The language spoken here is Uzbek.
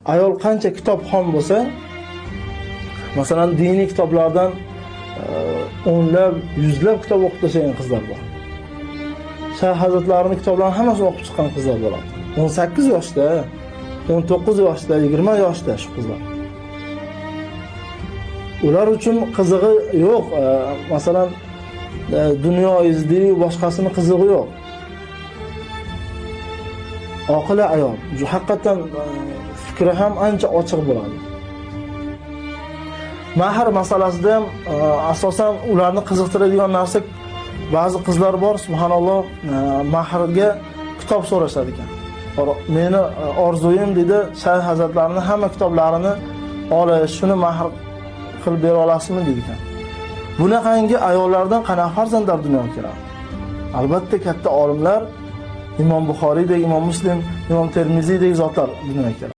Ayol qancha kitobxon bo'lsa, masalan, diniy kitoblardan o'nlab, yuzlab kitob o'qib tashlagan qizlar bor. Shayx hazratlarining kitoblarini hammasini o'qib chiqqan qizlar bo'ladi. 18 yoshda, 19 yoshda, 20 yoshda shu qizlar. Ular uchun qizig'i yo'q, masalan, dunyo izdiyu boshqasini qizig'i yo'q. Oqila ayol, haqiqatan fikri ham ancha ochiq bo'ladi. Mahr masalasida ham asosan ularni qiziqtiradigan narsa, ba'zi qizlar bor, subhanalloh, mahrga kitob so'rashadi ekan. Meni orzuyim dedi, Shayx hazratlarining hamma kitoblarini olish, shuni mahr qilib bera olasizmi dedi ekan. Bunaqangi ayollardan qanaqa farzandlar dunyoga keladi? Albatta katta olimlar, Imom Buxoriydek, Imom Muslim, Imom Termiziydek zotlar dunyoga keladi.